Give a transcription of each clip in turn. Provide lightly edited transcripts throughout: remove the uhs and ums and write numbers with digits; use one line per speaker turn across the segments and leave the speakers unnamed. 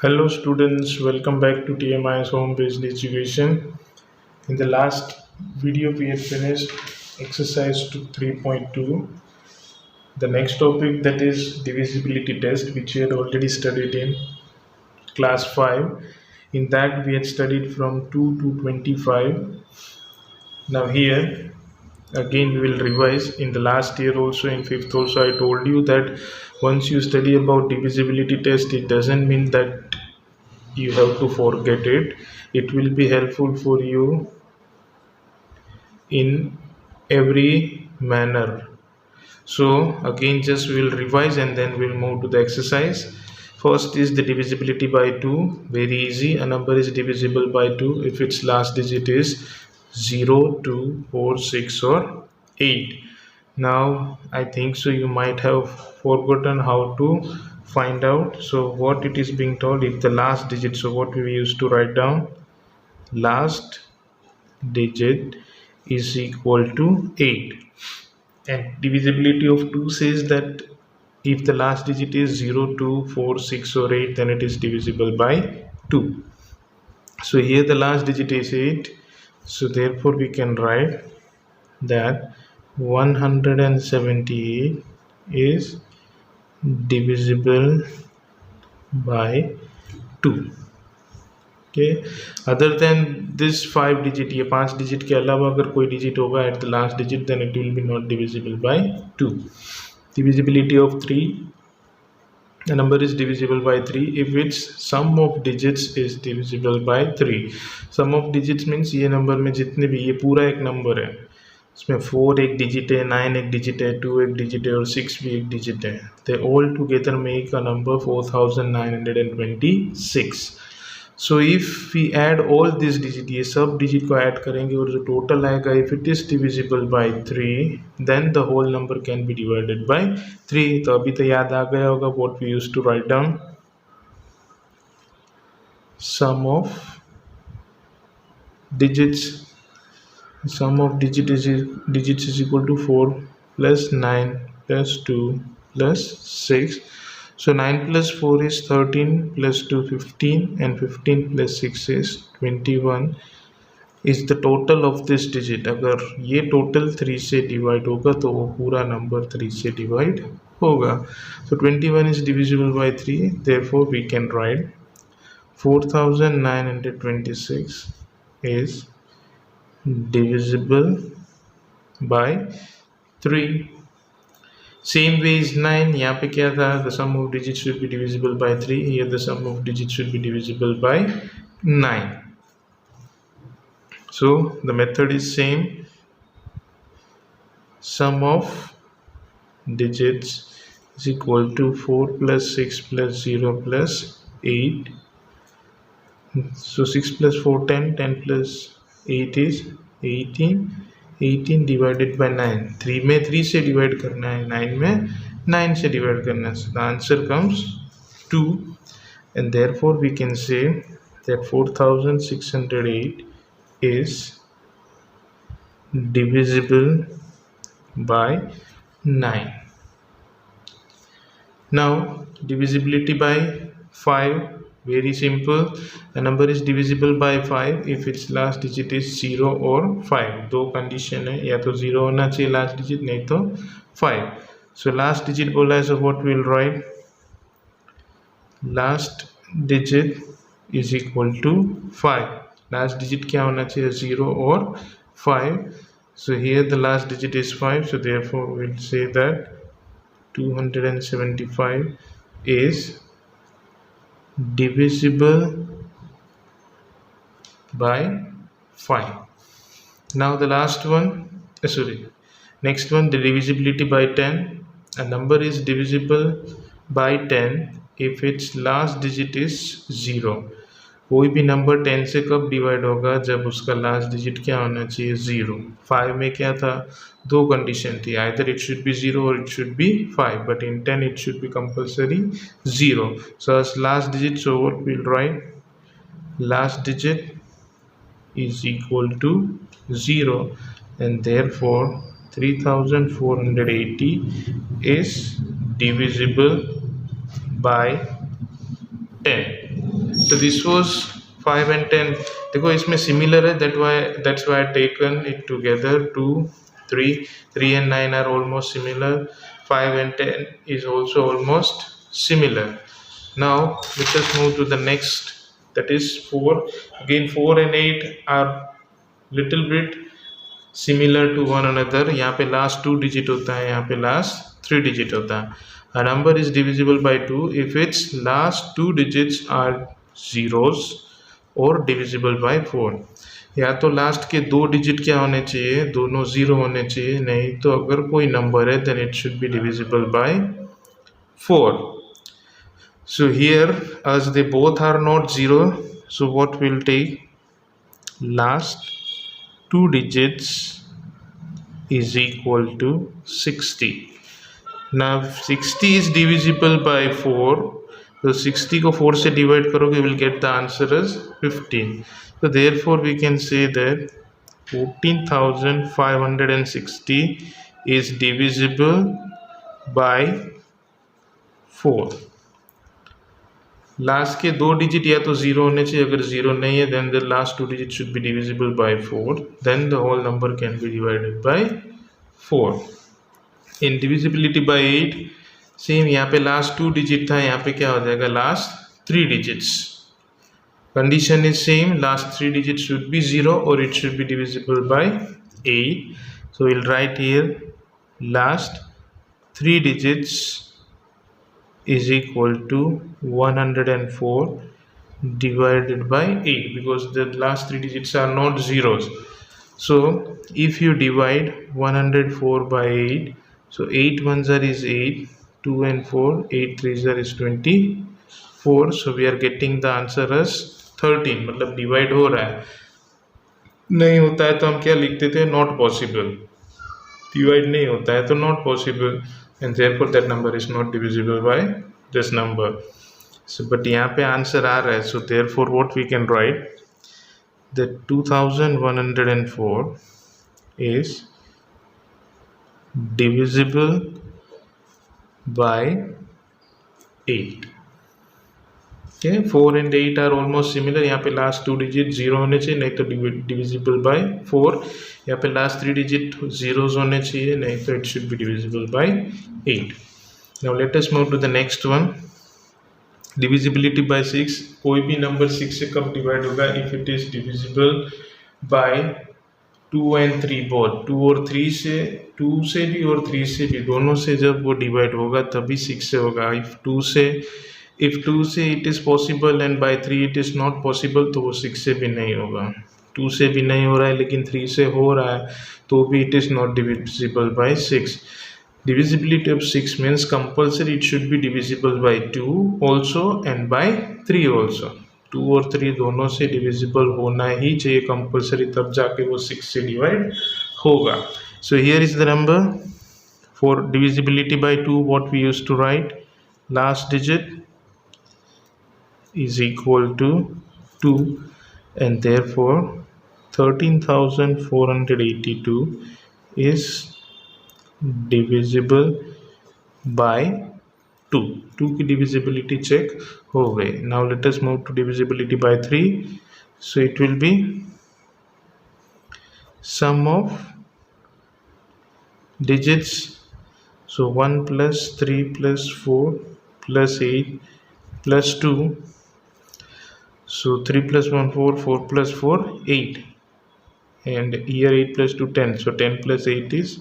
Hello students, welcome back to TMI's home-based education. In the last video we had finished exercise 3.2. The next topic, that is divisibility test, which we had already studied in class 5. In that we had studied from 2 to 25. Now here again we will revise. In the last year also, in 5th also, I told you that once you study about divisibility test, it doesn't mean that you have to forget it. It will be helpful for you in every manner. So again, just we'll revise and then we'll move to the exercise. First is the divisibility by 2. Very easy. A number is divisible by 2 if its last digit is 0, 2, 4, 6 or 8. Now I think so you might have forgotten how to find out. So what it is being told, if the last digit, so what we used to write down, last digit is equal to 8, and divisibility of 2 says that if the last digit is 0, 2, 4, 6 or 8, then it is divisible by 2. So here the last digit is 8, so therefore we can write that 178 is divisible by 2. Okay, other than this 5 digit, ये 5 digit के अलावा अगर कोई digit होगा at the last digit, then it will be not divisible by 2. Divisibility of 3, a number is divisible by 3 if its sum of digits is divisible by 3. Sum of digits means ये number में जितने भी, ये पूरा एक number है, इसमें 4 एक digit है, 9 एक digit है, 2 एक digit है और 6 भी एक digit है. They all together make a number 4926. So if we add all these digit, ये सब digit को add करेंगे और जो total आएगा, if it is divisible by 3, then the whole number can be divided by 3. तो अभी तो याद आ गया होगा what we used to write down. Sum of digits is equal to 4 plus 9 plus 2 plus 6. So 9 plus 4 is 13 plus 2 15 and 15 plus 6 is 21 is the total of this digit. अगर ये total 3 से divide होगा तो वो पूरा number 3 से divide होगा. So 21 is divisible by 3, therefore we can write 4926 is divisible by 3. Same way is 9. यहाँ पे क्या था, the sum of digits should be divisible by 3. Here the sum of digits should be divisible by 9. So the method is same. Sum of digits is equal to 4 plus 6 plus 0 plus 8. So 6 plus 4 10, 10 plus 8 is 18. 18 divided by 9. 3 में 3 से divide करना है, 9 में 9 से divide करना है. So the answer comes 2, and therefore we can say that 4608 is divisible by 9. Now divisibility by 5. Very simple. A number is divisible by 5 if its last digit is 0 or 5. दो condition है, या तो 0 होना चाहिए last digit, नहीं तो 5. So last digit बोला है, so what we'll write, last digit is equal to 5. Last digit क्या होना चाहिए, 0 or 5. So here the last digit is 5, so therefore we'll say that 275 is divisible by 5. Now the last one, next one, the divisibility by 10. A number is divisible by 10 if its last digit is 0. कोई भी number 10 से कब divide होगा, जब उसका last digit क्या होना चाहिए, 0. 5 में क्या था, दो कंडीशन थी, either it should be 0 or it should be 5, but in 10 it should be compulsory 0. So as last digit, so what we'll write, last digit is equal to 0, and therefore 3480 is divisible by 10. तो this was 5 and 10. देखो इसमें similar है, that's why I taken it together. 2 3 3 and 9 are almost similar. 5 and 10 is also almost similar. Now let us move to the next, that is 4. Again 4 and 8 are little bit similar to one another. यहाँ पे last 2 digit होता है, यहाँ पे last 3 digit होता है. A number is divisible by 2 if its last 2 digits are zeros or divisible by 4. या तो लास्ट के 2 डिजिट क्या होने चाहिए, दोनों जीरो होने चाहिए, नहीं तो अगर कोई नंबर है then it should be divisible by 4. So here as they both are not zero, so what will take, last 2 digits is equal to 60. Now 60 is divisible by 4, so 60 को 4 से divide करोगे, will get the answer as 15. So therefore we can say that 14,560 is divisible by 4. Last के 2 digit या तो zero होने चाहिए, अगर zero नहीं है then the last 2 digits should be divisible by 4, then the whole number can be divided by 4. In divisibility by 8 same, यहाँ पे लास्ट 2 डिजिट था, यहाँ पे क्या हो जाएगा, last 3 digits. Condition is same, last 3 digit should be 0 और it should B divisible by 8. So we'll write here last 3 digits is equal to 104 divided by 8, because the last 3 digits are not zeros. So if you divide 104 by 8, so 8 ones are is 8, 2 and 4, 8 threes are is 24. So we are getting the answer as 13. मतलब divide हो रहा है, नहीं होता है तो हम क्या लिखते थे, नॉट पॉसिबल. डिवाइड नहीं होता है तो not possible, and therefore that number is not divisible by this number. So but यहाँ पे आंसर आ रहा है, so therefore what we can write, that 2104 is divisible by 8. Okay, 4 and 8 are almost similar. यहाँ पे लास्ट 2 डिजिट जीरो होने चाहिए, नहीं तो divisible by 4. यहाँ पे लास्ट 3 डिजिट जीरोज होने चाहिए, नहीं तो it should B divisible by 8. Now let us move to the next one. Divisibility by 6. कोई भी नंबर 6 से कब डिवाइड होगा, if it is divisible by 2 and 3 both. 2 और 3 से, 2 से भी और 3 से भी, दोनों से जब वो डिवाइड होगा तभी 6 से होगा. if 2 से it is possible and by 3 it is not possible, तो वो 6 से भी नहीं होगा. 2 से भी नहीं हो रहा है लेकिन 3 से हो रहा है तो भी it is not divisible by 6. Divisibility of 6 means compulsory it should be divisible by 2 also and by 3 also. 2 और 3 दोनों से divisible होना ही चाहिए compulsory, तब जाके वो 6 से divide होगा. So here is the number for divisibility by 2. What we used to write, last digit is equal to 2, and therefore 13,482 is divisible by 2. 2 की divisibility check हो गई. Now let us move to divisibility by 3. So it will be sum of digits. So 1 plus 3 plus 4 plus 8 plus 2. So 3 plus 1 4, 4 plus 4 8, and here 8 plus 2 10. So 10 plus 8 is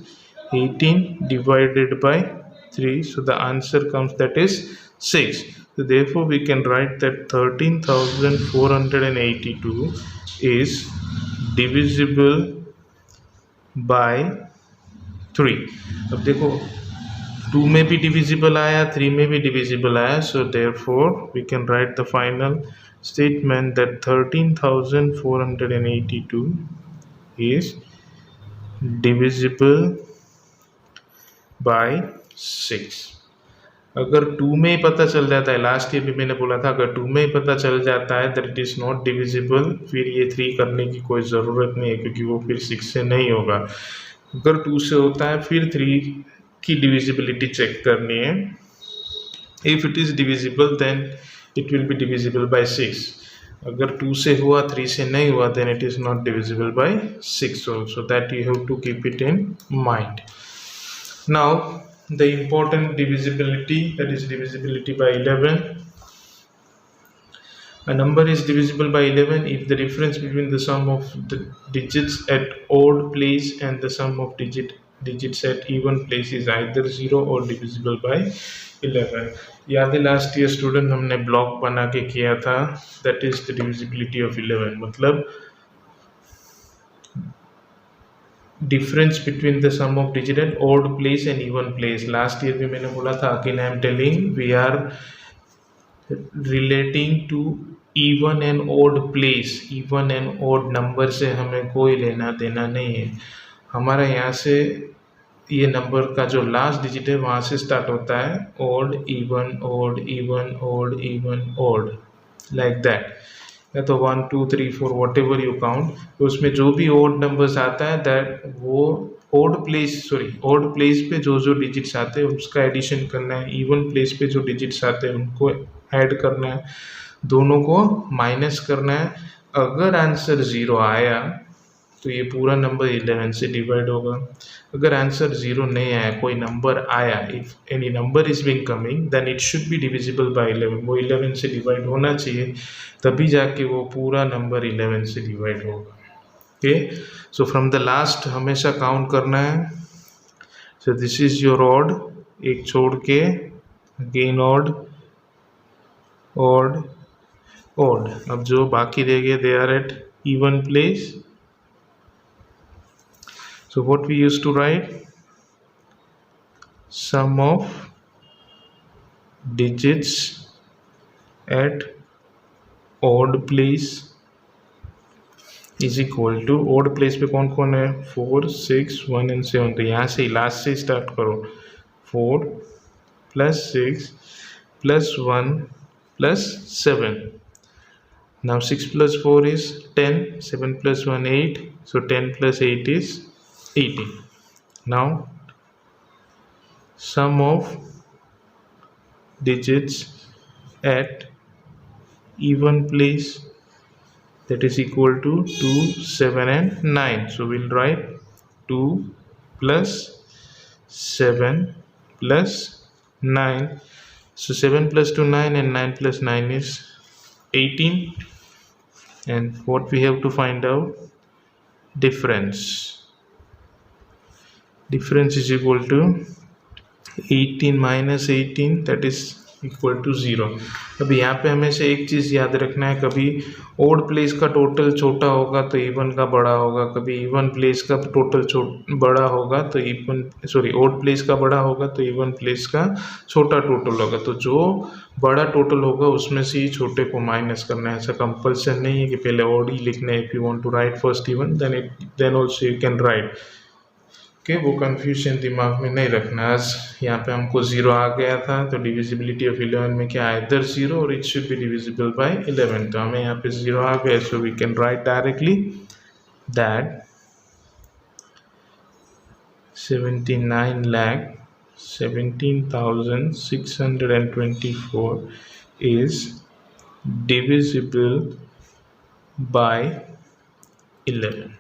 18 divided by 3. So the answer comes, that is 6. So therefore we can write that 13,482 is divisible by 3. अब देखो 2 में भी divisible आया, 3 में भी divisible आया. So therefore we can write the final statement that 13,482 is divisible by 6. अगर 2 में ही पता चल जाता है, लास्ट ईयर भी मैंने बोला था, अगर 2 में ही पता चल जाता है that it is not divisible, फिर ये 3 करने की कोई ज़रूरत नहीं है, क्योंकि वो फिर 6 से नहीं होगा. अगर 2 से होता है फिर 3 की divisibility चेक करनी है. If it is divisible then it will be divisible by 6. अगर 2 से हुआ 3 से नहीं हुआ then it is not divisible by 6 also. That you have to keep it in mind. Now the important divisibility, that is divisibility by 11. A number is divisible by 11 if the difference between the sum of the digits at odd place and the sum of digits at even place is either 0 or divisible by 11. याद है last year student हमने block बना के किया था, that is the divisibility of 11. मतलब difference between the sum of digit at odd place and even place. Last year भी मैंने बोला था, again I am telling, we are relating to even and odd place. Even and odd number से हमें कोई लेना देना नहीं है. हमारा यहाँ से ये नंबर का जो लास्ट डिजिट है वहाँ से स्टार्ट होता है odd even odd even odd even odd, like that. या तो 1 2 3 4 वॉट एवर यू काउंट, तो उसमें जो भी ओड नंबर्स आता है दैट वो ओड प्लेस पे जो डिजिट्स आते हैं उसका एडिशन करना है. इवन प्लेस पे जो डिजिट्स आते हैं उनको ऐड करना है, दोनों को माइनस करना है. अगर आंसर 0 आया तो ये पूरा नंबर 11 से डिवाइड होगा. अगर आंसर 0 नहीं आया, कोई नंबर आया, if any number is being coming then it should be divisible by 11. वो 11 से डिवाइड होना चाहिए, तभी जाके वो पूरा नंबर 11 से डिवाइड होगा. Okay, so from the last हमेशा काउंट करना है. So this is your odd, एक छोड़ के अगेन ऑड ऑड ऑड. अब जो बाकी रह गए they are at even place. So what we used to write, sum of digits at odd place is equal to, odd place पे कौन कौन है, 4 6 1 and 7. तो यहाँ से लास्ट से स्टार्ट करो. 4 plus 6 plus 1 plus 7. Now 6 plus 4 is 10, 7 plus 1 8, so 10 plus 8 is 18. Now sum of digits at even place, that is equal to 2 7 and 9. So we'll write 2 plus 7 plus 9. So 7 plus 2 9 and 9 plus 9 is 18. And what we have to find out, difference is equal to 18 minus 18, that is equal to 0. अब यहाँ पे हमें से एक चीज़ याद रखना है, कभी ओड प्लेस का टोटल छोटा होगा तो इवन का बड़ा होगा, कभी इवन प्लेस का टोटल बड़ा होगा तो ओड प्लेस का बड़ा होगा तो इवन प्लेस का छोटा टोटल होगा. तो जो बड़ा टोटल होगा उसमें से ही छोटे को माइनस करना है. ऐसा कंपल्सन नहीं है कि पहले ओड ही लिखना है. If you want to write first even then also you can write. Okay, वो कन्फ्यूजन दिमाग में नहीं रखना. आज यहाँ पे हमको 0 आ गया था, तो डिविजिबिलिटी ऑफ 11 में क्या है, इधर 0 और it should be divisible by 11. तो हमें यहाँ पे 0 आ गया, so we can write directly that 79,17,624 is divisible by 11.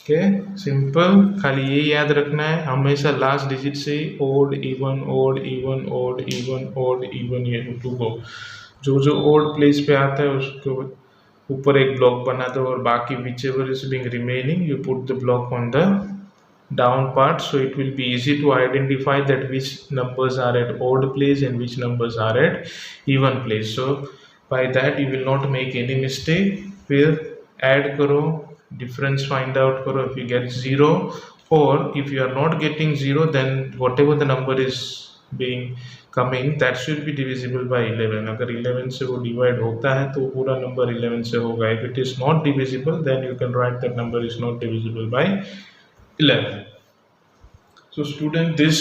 Okay, simple. खाली ये याद रखना है, हमेशा लास्ट डिजिट से odd even odd even odd even odd even ये टू गो. जो ओड प्लेस पे आता है उसके ऊपर एक ब्लॉक बना दो और बाकी which ever is being remaining you put the block on the down part, so it will be easy to identify that which numbers are at odd place and which numbers are at even place. So by that you will not make any mistake. फिर add करो, difference find out करो. if you get 0 or if you are not getting 0 then whatever the number is being coming that should be divisible by 11. अगर 11 से वो divide होता है तो पूरा number 11 से होगा. if it is not divisible then you can write that number is not divisible by 11. So student, this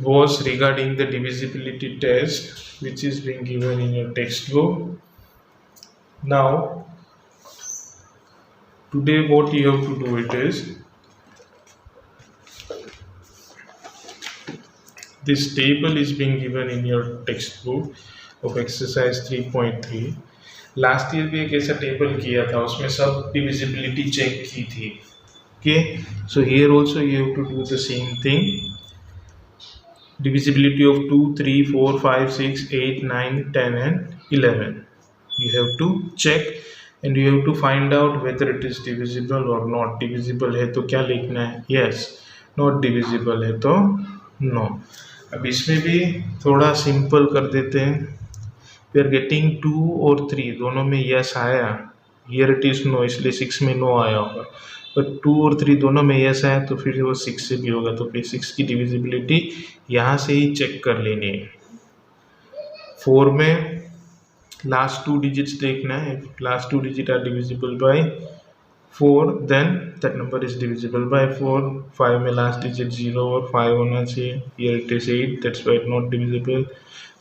was regarding the divisibility test which is being given in your textbook. Now today what you have to do it is this table is being given in your textbook of exercise 3.3. Last year भी एक ऐसा table किया था, उसमें सब divisibility check की थी. Okay, so here also you have to do the same thing. Divisibility of 2, 3, 4, 5, 6, 8, 9, 10 and 11. You have to check and you have to find out whether it is divisible or not. Divisible है तो क्या लिखना है? Yes. Not divisible है तो no. अब इसमें भी थोड़ा सिंपल कर देते हैं. We are getting 2 और 3 दोनों में yes आया. Here it is no, इसलिए 6 में no आया होगा. पर 2 और 3 दोनों में यस आया तो फिर वो 6 से भी होगा. तो फिर 6 की डिविजिबिलिटी यहाँ से ही चेक कर लेनी है. 4 में लास्ट 2 डिजिट्स देखना है. Last 2 digit are divisible by 4 then that number is divisible by 4. 5 में लास्ट डिजिट 0 और 5 होना चाहिए. Here it is 8, that's why it not divisible.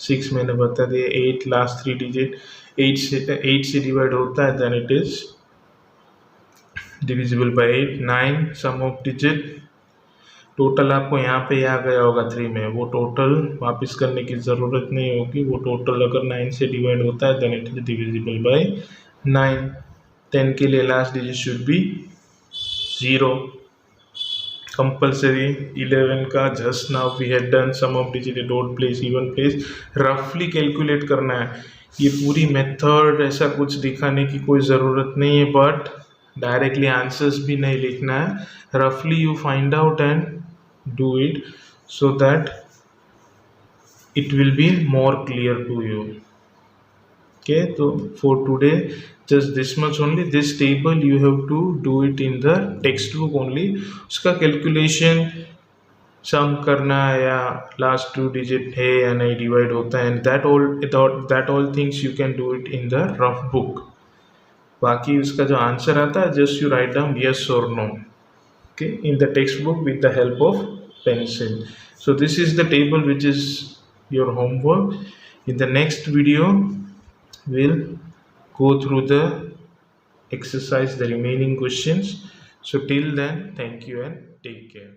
6 मैंने बता दिया. 8 लास्ट 3 डिजिट 8 से डिवाइड होता है then it is divisible by 8. 9 sum of digit. Total आपको यहाँ पे आ गया होगा 3 में. वो टोटल वापस करने की ज़रूरत नहीं होगी. वो टोटल अगर 9 से डिवाइड होता है then it is divisible by 9. 10 के लिए last digit should be 0 compulsory. 11 का just now we had done sum of digit at odd place even place. रफली कैलकुलेट करना है. ये पूरी मेथड ऐसा कुछ दिखाने की कोई ज़रूरत नहीं है, बट डायरेक्टली आंसर्स भी नहीं लिखना है. रफली you find out and do it so that it will be more clear to you. Okay, तो for today just this much only. This table you have to do it in the text book only. उसका calculation sum करना है या last 2 digit है या नहीं divide होता है, and that all things you can do it in the rough book. बाकी उसका जो आंसर आता है just you write down yes or no, okay, in the textbook with the help of pencil. So this is the table which is your homework. In the next video we'll go through the exercise, the remaining questions. So till then, thank you and take care.